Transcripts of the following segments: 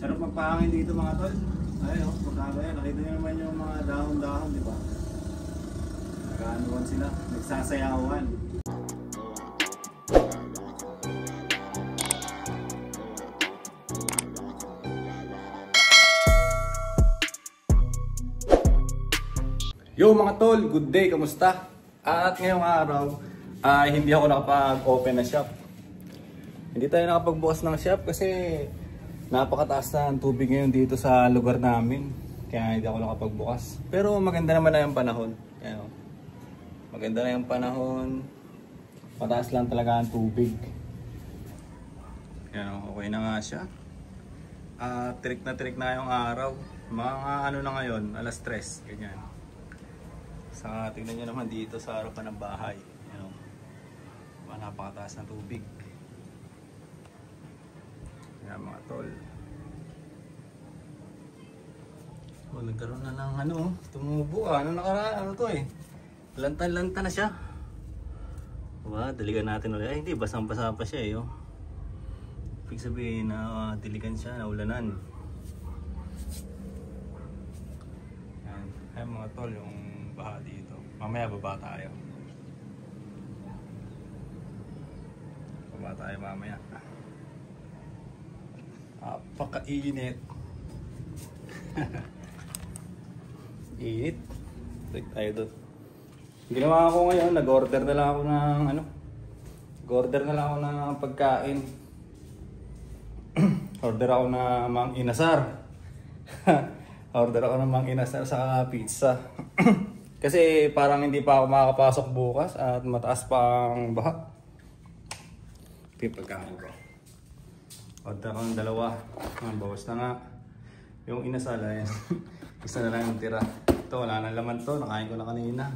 Sarap magpahangin dito mga tol. Ay, oh, pagkakaya. Nakita nyo naman yung mga dahon-dahon, di ba? Nag-aanuan sila. Nagsasayawan. Yo mga tol, good day, kamusta? At ngayong araw ay hindi ako nakapag-open na shop. Hindi tayo nakapagbukas ng shop kasi napakataas na ang tubig ngayon dito sa lugar namin. Kaya hindi ako nakapagbukas. Pero maganda naman na yung panahon. Kaya, maganda na yung panahon. Mataas lang talaga ang tubig. Kaya, okay na nga siya. Trick na yung araw. Mga ano na ngayon, alas 3, ganyan. Sa tingnan nyo naman dito sa harapan ng bahay. Napakataas ng tubig. Yan mga tol. Oh, nagkaroon na ng ano, tumubo ano nakaraan, ano to eh. Lantan-lanta na siya. Diba, diligan natin ulit. Ay hindi, basang-basa pa siya eh. Oh. Ibig sabihin na diligan siya, naulanan. Yan. Ay mga tol, yung baha dito. Mamaya baba tayo. Baba tayo mamaya. Apaka-init. Init. Take tayo doon. Ginawa ko ngayon, nag-order na lang ako ng ano. Nag-order na lang ako ng pagkain. Order ako ng Mang Inasar. Order ako ng Mang Inasar sa pizza. Kasi parang hindi pa ako makakapasok bukas at mataas pa ang baha. Ito yung pagkain ko. Order ako ng dalawa. Bawas na nga. Yung inasal yan. Isa na lang yung tira. Ito wala nang laman to. Nakain ko na kanina.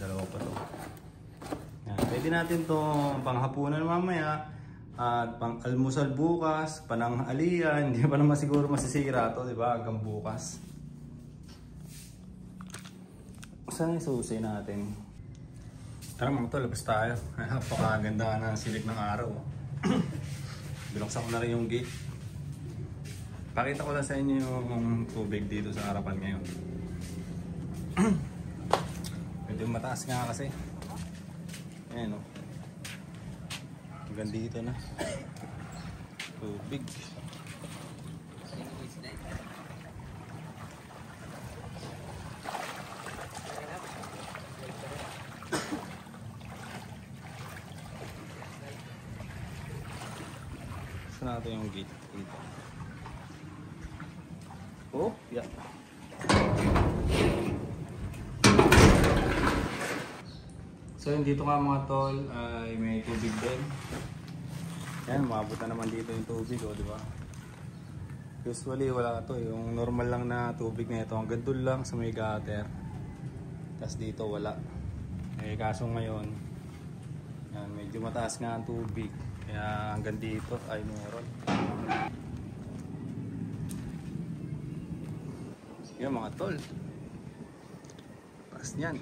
Dalawa pa to. Yan. Pwede natin to panghapunan mamaya. At pang almusal bukas. Pananghalian. Hindi pa naman siguro masisira to, diba? Hanggang bukas. Saan yung susi natin? Tara mga tol, labas tayo. Napakaganda na silik ng araw. Binuksan ko na rin yung gate. Pakita ko lang sa inyo yung tubig dito sa harapan ngayon. Medyo mataas nga kasi. Ayan o. Hanggang dito na. Tubig. Saan natin yung gate dito? Oh, yeah. So yung dito nga mga tol ay may tubig din. Yan, umabot na naman dito yung tubig, oh, di ba? Usually wala to, yung normal lang na tubig na ito. Hanggang doon lang sa may gutter. Tapos dito wala. Eh kaso ngayon, yan, medyo mataas nga ang tubig. Kaya hanggang dito ay meron. Yan mga tol. Taas niyan.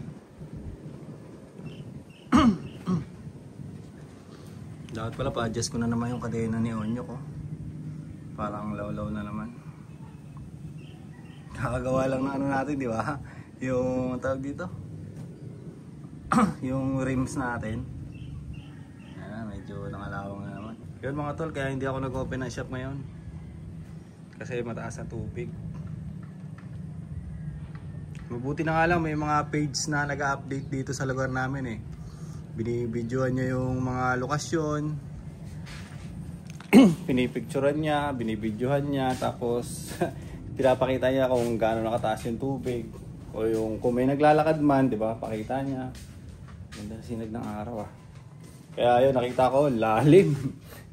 Dapat pala pa-adjust ko na naman yung kadena ni Onyo ko. Parang law-law na naman. Kakagawa lang na ano natin, di ba? Yung tawag dito. Yung rims natin. Ayan, medyo nangalawang na naman. Yun mga tol, kaya hindi ako nag-open ng shop ngayon. Kasi mataas ang tubig. Mabuti na nga lang may mga page na nag-update dito sa lugar namin eh. Binibidyoan niya yung mga lokasyon. Pinipicturean niya, binibidyohan niya. Tapos pinapakita niya kung gaano nakataas yung tubig. O yung kung may naglalakad man, di ba? Pakita niya. Ganda na sinag ng araw ah. Kaya yun, nakita ko, lalim.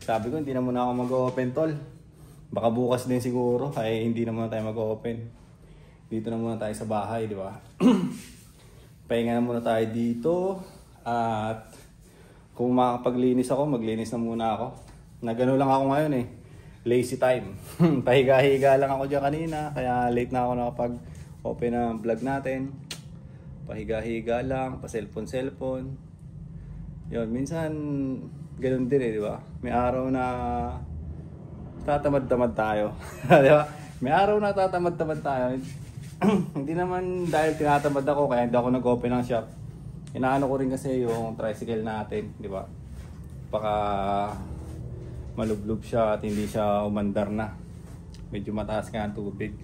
Sabi ko, hindi na muna ako mag-open tol. Baka bukas din siguro, ay hindi na muna tayo mag-open. Dito na muna tayo sa bahay, di ba? Pahinga na muna tayo dito. At kung makapaglinis ako, maglinis na muna ako. Nagano lang ako ngayon eh. Lazy time. Pahiga-higa lang ako dyan kanina. Kaya late na ako nakapag-open ng vlog natin. Pahiga-higa lang, pa-cellphone. Yun, minsan ganun din eh, di ba? May araw na tatamad-tamad tayo. Di ba? May araw na tatamad-tamad tayo. Hindi naman dahil tinatamad ako kaya hindi ako nag-open ng shop. Inaano ko rin kasi yung tricycle natin, di ba? Baka malublob siya at hindi siya umandar na. Medyo mataas nga ang tubig.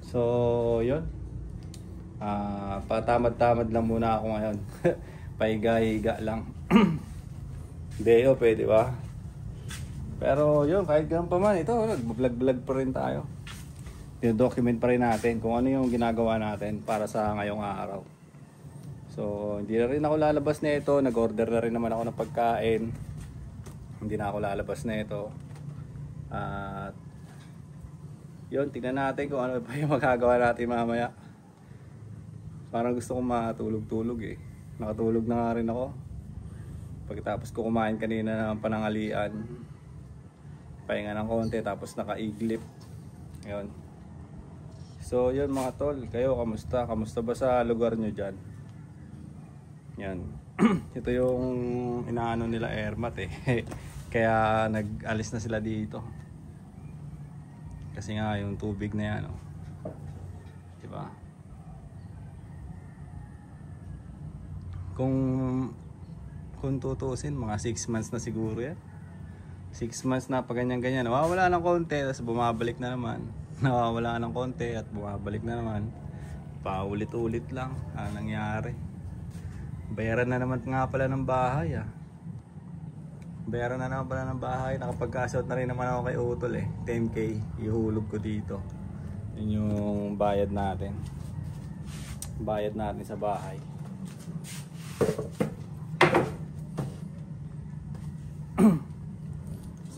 So, yun. Patamad-tamad lang muna ako ngayon. Pahiga-higa lang. Day off di ba? Pero yun, kahit ganun pa man, ito, nag-vlog-vlog pa rin tayo. Document pa rin natin kung ano yung ginagawa natin para sa ngayong araw. So, hindi na rin ako lalabas na ito. Nag-order na rin naman ako ng pagkain. Hindi na ako lalabas na ito. At yun, tignan natin kung ano pa yung magagawa natin mamaya. Parang gusto kong matulog-tulog eh. Nakatulog na nga rin ako. Pagkatapos ko kumain kanina ng panangalian, pahinga ng konti tapos nakaiglip. Ayun. So yun mga tol, kayo kamusta? Kamusta ba sa lugar nyo dyan? Yan. Ito yung inaano nila Airmat eh. Kaya nag-alis na sila dito. Kasi nga yung tubig na yan oh. Diba? Kung tutusin, mga 6 months na siguro yan. 6 months na pa ganyan-ganyan. Nawawala ng konti, tapos bumabalik na naman. Nawawala ng konti at bumabalik na naman. Paulit-ulit lang ang nangyari. Bayaran na naman nga pala ng bahay ah. Bayaran na naman pala ng bahay. Nakapag-cash out na rin naman ako kay Utol eh. 10k ihulog ko dito. Yun yung bayad natin. Bayad natin sa bahay.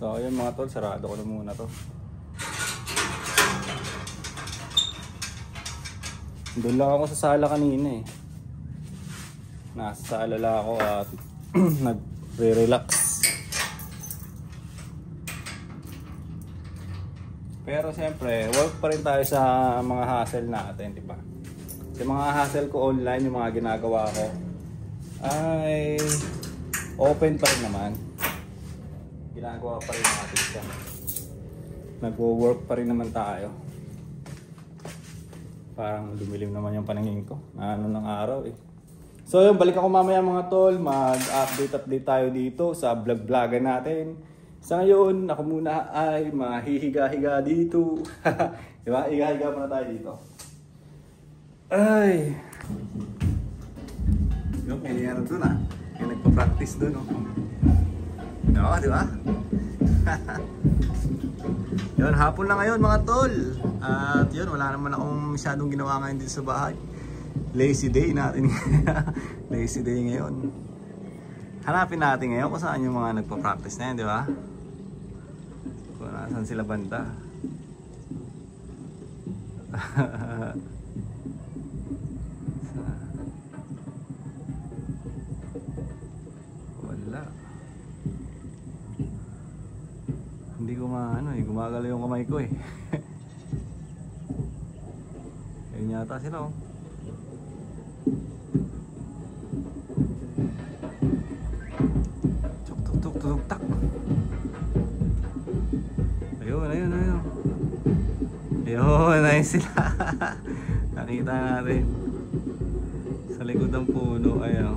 So ayun mga tol, sarado ko na muna to. Doon lang ako sa sala kanina eh. Nasa sala lang ako at nagre-relax. Pero siyempre, work pa rin tayo sa mga hassle natin, di ba? Yung mga hassle ko online, yung mga ginagawa ko ay open pa rin naman. Ginagawa pa rin natin siya. Nagwo-work pa rin naman tayo. Parang dumilim naman yung paningin ko. Ano ng araw eh. So yun, balik ako mamaya mga tol. Mag-update tayo dito sa vlog-vlogan natin. Sa ngayon, ako muna ay mahihiga-higa dito. Diba? Higa-higa muna tayo dito. Ay! Yung may nangyari doon ah. Yung nagpa-practice doon oh. Oo, diba? Yun, hapon na ngayon mga tol. At yun, wala naman akong masyadong ginawa ngayon dito sa bahay. Lazy day natin. Lazy day ngayon. Hanapin natin ngayon kung saan yung mga nagpa-practice na yan, di ba? Kung nasan sila banda. Wala. Hindi ko gumagalaw yung kamay ko eh. Ayun yata sila oh. Tuk-tuk-tuk-tuk-tak. Ayun. Ayun, ayun sila. Nakita natin. Sa likod ng puno, ayun.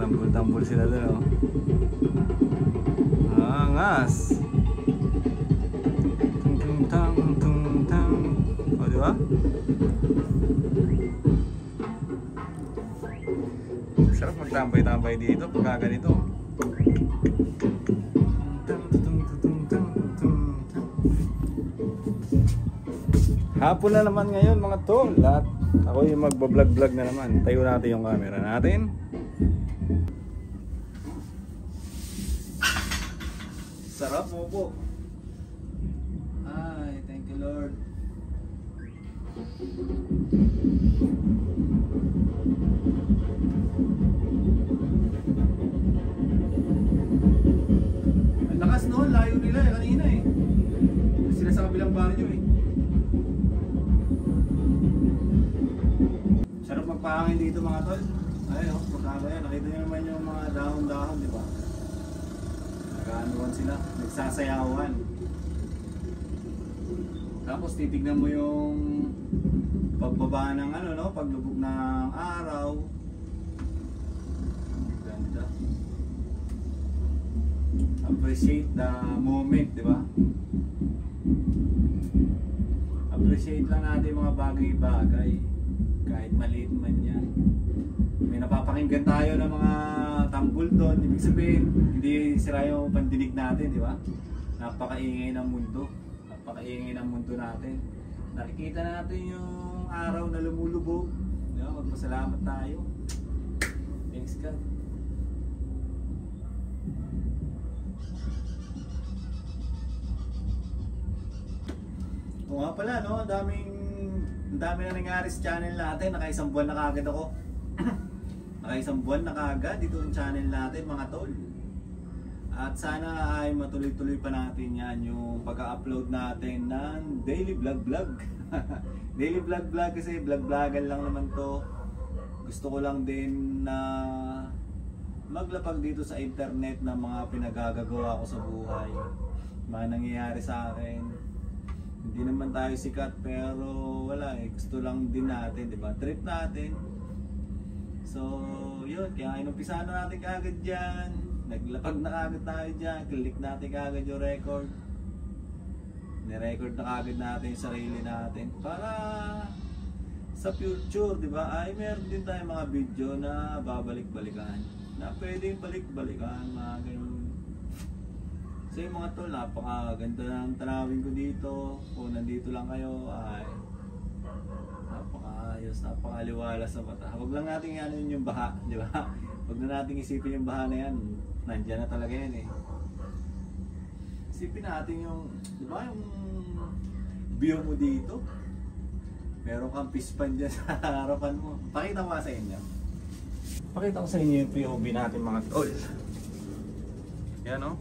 Tambul-tambul sila doon oh. Angas. Tung-tung-tang. O, diba? Sarap magtambay-tambay dito pagka ganito. Hapon na naman ngayon mga tol. At ako yung magbablog-vlog na naman. Tayo natin yung camera natin. Sarap mo po. Ay, thank you Lord. Ang lakas noon, layo nila kanina eh. Sila sa kabilang baryo eh. Sarap magpahangin dito mga tol. Ayun oh, pagkaba yan. Nakita nyo naman yung mga dahon-dahon, di ba? Nag-aanuan sila, nagsasayawan. Tapos titignan mo yung pagbaba ng ano, no, paglubog ng araw. Ganda. Appreciate the moment, di ba? Appreciate lang natin mga bagay-bagay, kahit maliit man yan. May napapakinggan tayo ng mga tambol doon, ibig sabihin hindi sira yung pandinig natin, di ba? Napakaingay ng mundo, napakaingay ng mundo natin. Nakikita natin yung araw na lumulubog, di ba? Magpasalamat tayo. Thanks God. O nga pala, no? Ang dami na nangyari sa channel natin. Naka-isang buwan na kagad ako. Naka-isang buwan na kagad dito ang channel natin, mga tol. At sana ay matuloy-tuloy pa natin yan yung pag-upload natin ng daily vlog. Daily vlog kasi vlog-vlogan lang naman to. Gusto ko lang din na maglapag dito sa internet ng mga pinagagagawa ko sa buhay, mga nangyayari sa akin. Hindi naman tayo sikat pero wala eh, gusto lang din natin, di ba? Trip natin. So, yun, kaya inumpisahan na natin kagad dyan. Naglapag na kagad tayo dyan, click natin kagad yung record. Ni-record na kagad natin yung sarili natin para sa future, di ba? Ay, meron din tayong mga video na babalik-balikan, na pwedeng balik-balikan, mga ganun. So yung mga tol, napakaganda ng tanawin ko dito. Kung nandito lang kayo, ay napakaayos, napakaliwala sa mata. Huwag lang natin ano yung baha, di ba? Huwag na natin isipin yung baha na yan. Nandiyan na talaga yan eh. Isipin natin yung, di ba, yung view mo dito. Meron kang pispan dyan sa harapan mo. Pakita ko sa inyo. Pakita ko sa inyo yung POV natin, mga tol. Yan o.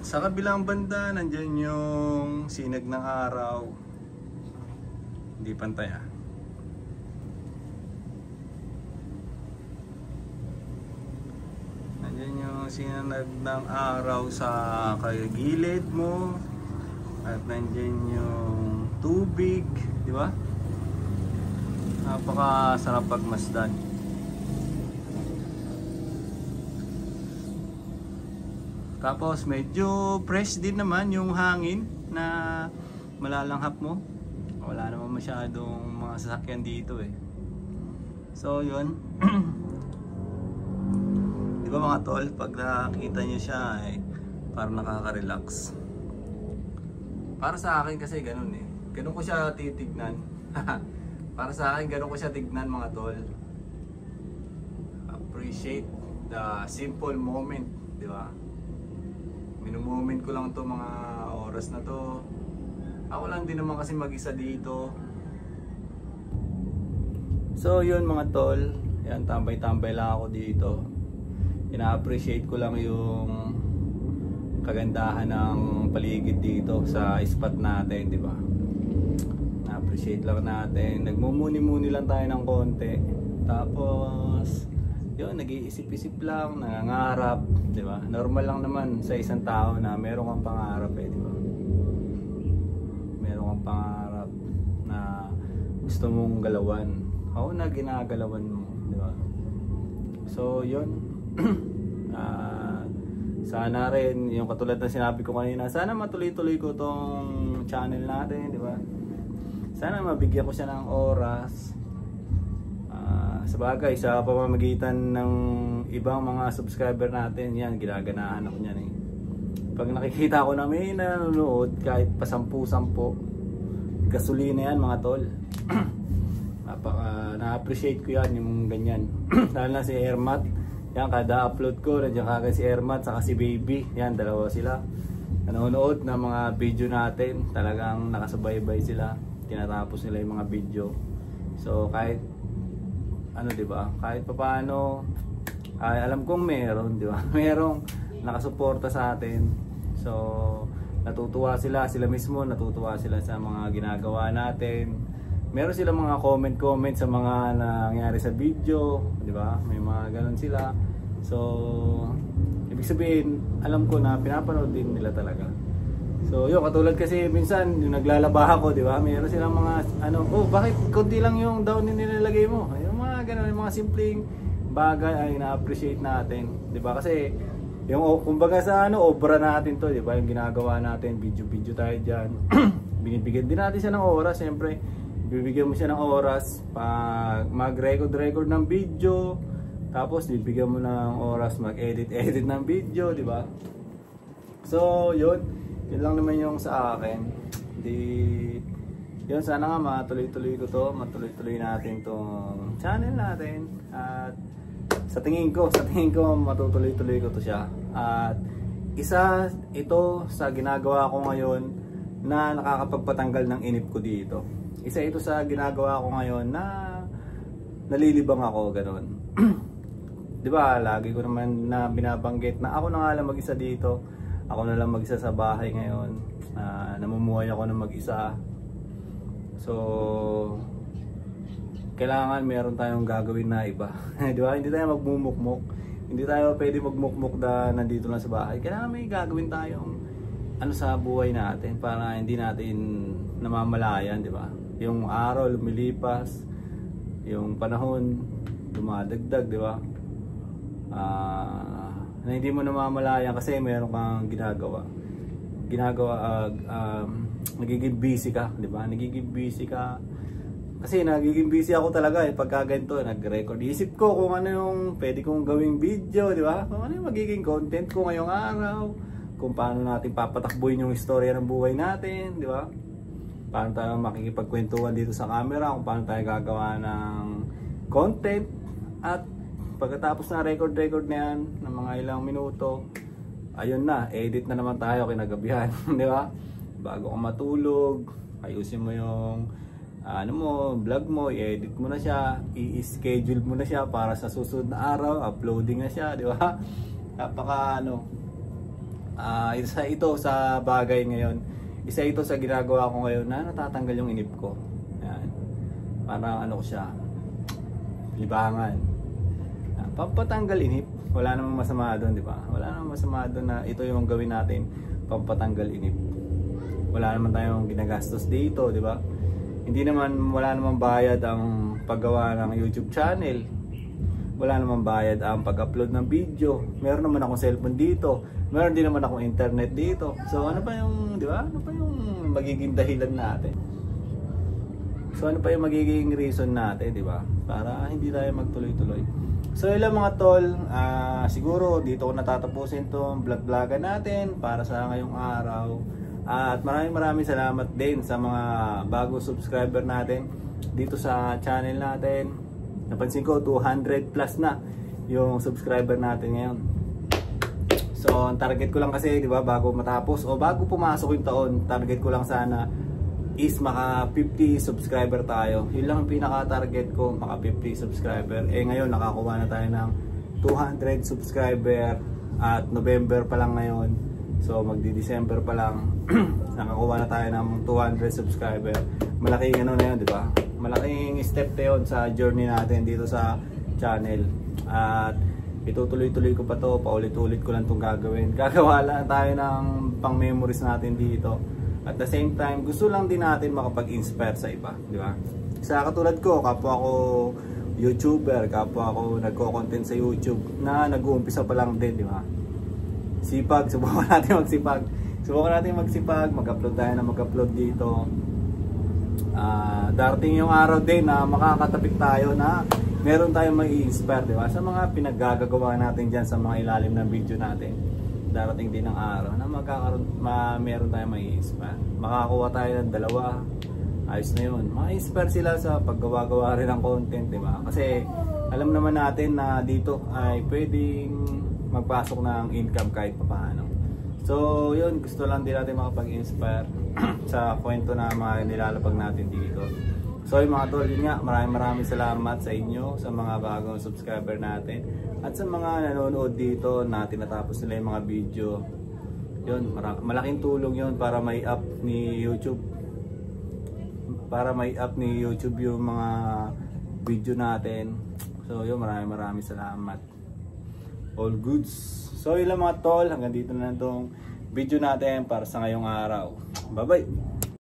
Sa kabilang banda, nandyan yung sinag ng araw. Hindi pantay ha. Nandyan yung sinag ng araw sa kagilid mo. At nandyan yung tubig, di ba? Napakasarap pagmasdan. Tapos medyo fresh din naman yung hangin na malalanghap mo. Wala naman masyadong mga sasakyan dito eh. So yun. Di ba mga tol, pag nakita nyo siya ay parang nakaka-relax. Para sa akin kasi ganun eh. Ganun ko siya titignan. Para sa akin ganun ko siya tignan, mga tol. Appreciate the simple moment, di ba? Minumoment ko lang to mga oras na to. Ako lang din naman kasi mag-isa dito. So yun mga tol, yan, tambay-tambay lang ako dito. Ina-appreciate ko lang yung kagandahan ng paligid dito sa spot natin, di ba? Na-appreciate lang natin. Nagmumuni-muni lang tayo ng konti. Tapos yun, nag-iisip-isip lang, nangangarap, di ba? Normal lang naman sa isang tao na meron kang pangarap eh, di ba? Meron kang pangarap na gusto mong galawan. Ako na ginagalawan mo, di ba? So, yun. Sana rin, yung katulad na sinabi ko kanina, sana matuloy-tuloy ko tong channel natin, di ba? Sana mabigyan ko siya ng oras. Sa bagay, sa pamamagitan ng ibang mga subscriber natin, yan, ginaganahan ako niyan eh. Pag nakikita ko na may nanonood, kahit pa 10-10, gasolina yan mga tol. Na-appreciate ko yan, yung ganyan. Lalo na si Ermat, yan, kada upload ko, nandiyan kagad si Ermat, saka si Baby, yan, dalawa sila. Nanonood ng mga video natin, talagang nakasubaybay sila, tinatapos nila yung mga video. So kahit ano, di ba? Kahit papaano, alam kong meron, di ba? Merong nakasuporta sa atin. So, natutuwa sila mismo, natutuwa sila sa mga ginagawa natin. Meron silang mga comment sa mga nangyari sa video, di ba? May mga ganun sila. So, ibig ibig sabihin, alam ko na pinapanood din nila talaga. So yun, katulad kasi minsan yung naglalaba ako, di ba? Mayroon silang mga bakit konti lang yung down din nilalagay mo? Yung mga ganun, yung mga simpleng bagay ay na-appreciate natin, di ba? Kasi yung kumbaga sa obra natin to, di ba? Yung ginagawa natin, video tayo diyan. Binibigyan din natin siya ng oras, siyempre. Bibigyan mo siya ng oras pag mag-record ng video. Tapos bibigyan mo ng oras mag-edit ng video, di ba? So, yun lang naman yung sa akin. Yun, sana nga matuloy-tuloy ko to, matuloy-tuloy natin tong channel natin. At sa tingin ko matutuloy-tuloy ko to siya. At isa ito sa ginagawa ko ngayon na nakakapagpatanggal ng inip ko dito. Isa ito sa ginagawa ko ngayon na nalilibang ako, gano'n. Di ba, lagi ko naman na binabanggit na ako na nga lang mag-isa dito. Ako na lang mag-isa sa bahay ngayon. Namumuhay ako na mag-isa. So, kailangan meron tayong gagawin na iba. Di ba? Hindi tayo magmumukmok. Hindi tayo pwede magmukmok na nandito lang sa bahay. Kailangan may gagawin tayong sa buhay natin para hindi natin namamalayan, di ba? Yung araw lumilipas, yung panahon dumadagdag, di ba? Na hindi mo namamalayan kasi meron kang nagiging busy ka, di ba? Nagiging busy ka kasi nagiging busy ako talaga pagka ganito, nag-record. Isip ko kung ano yung pwede kong gawing video, di ba? Kung ano yung magiging content ko ngayong araw, kung paano natin papatakbuhin yung istorya ng buhay natin, di ba? Paano tayo makikipagkwentuhan dito sa camera, kung paano tayo gagawa ng content. At pagkatapos na record na yan ng mga ilang minuto, ayun na, edit na naman tayo kinagabihan. Di ba? Bago ka matulog, ayusin mo yung vlog mo, i-edit mo na siya, i-schedule mo na siya para sa susunod na araw, uploading na siya, di ba? Napaka isa ito sa bagay ngayon, isa ito sa ginagawa ko ngayon na natatanggal yung inip ko. Ayan. Parang ko siya, libangan. Pampatanggal inip, wala namang masama doon, di ba? Wala namang masama doon na ito yung gawin natin, pampatanggal inip. Wala naman tayong ginagastos dito, di ba? Wala namang bayad ang paggawa ng YouTube channel. Wala namang bayad ang pag-upload ng video. Meron naman akong cellphone dito. Meron din naman akong internet dito. So ano pa yung, di ba? Ano pa yung magiging dahilan natin? So ano pa yung magiging reason natin, di ba? Para hindi tayo magtuloy-tuloy. So ilang mga tol, siguro dito ko natatapusin tong vlog-vlogan natin para sa ngayong araw. At maraming salamat din sa mga bagong subscriber natin dito sa channel natin. Napansin ko 200 plus na yung subscriber natin ngayon. So ang target ko lang kasi, di ba, bago matapos o bago pumasok yung taon, target ko lang sana is maka 50 subscriber tayo. Yun lang ang pinaka-target ko, maka 50 subscriber. Ngayon nakakuha na tayo ng 200 subscriber at November pa lang ngayon. So magdi-December pa lang nakakuha na tayo ng 200 subscriber. Malaking na yun, di ba? Malaking step na yun sa journey natin dito sa channel. At itutuloy-tuloy ko pa to, paulit-ulit ko lang itong gagawin. Gagawa lang tayo ng pang-memories natin dito. At the same time, gusto lang din natin makapag-inspire sa iba, di ba? Sa katulad ko, kapwa ako YouTuber, kapwa ako nagko-content sa YouTube na nag-uumpisa pa lang din, di ba? Sipag, subukan natin magsipag. Mag-upload tayo na mag-upload dito. Darating yung araw din na makakatapik tayo na meron tayong mai-inspire, di ba? Sa mga pinaggagawa natin dyan sa mga ilalim ng video natin. Darating din ang araw na meron tayong mai-inspire. Makakuha tayo ng dalawa. Ayos na yun. Ma-inspire sila sa paggawa-gawa rin ng content, di ba? Kasi alam naman natin na dito ay pwedeng magpasok ng income kahit paano. So yun, gusto lang din natin makapag-inspire sa kwento na mga nilalapag natin dito. So yung mga tol, yun nga, maraming salamat sa inyo, sa mga bagong subscriber natin at sa mga nanonood dito na tinatapos nila yung mga video. Yun, malaking tulong yun para may up ni YouTube. Para may up ni YouTube yung mga video natin. So yun, maraming salamat. all goods. So yun lang mga tol, hanggang dito na itong video natin para sa ngayong araw. Bye bye!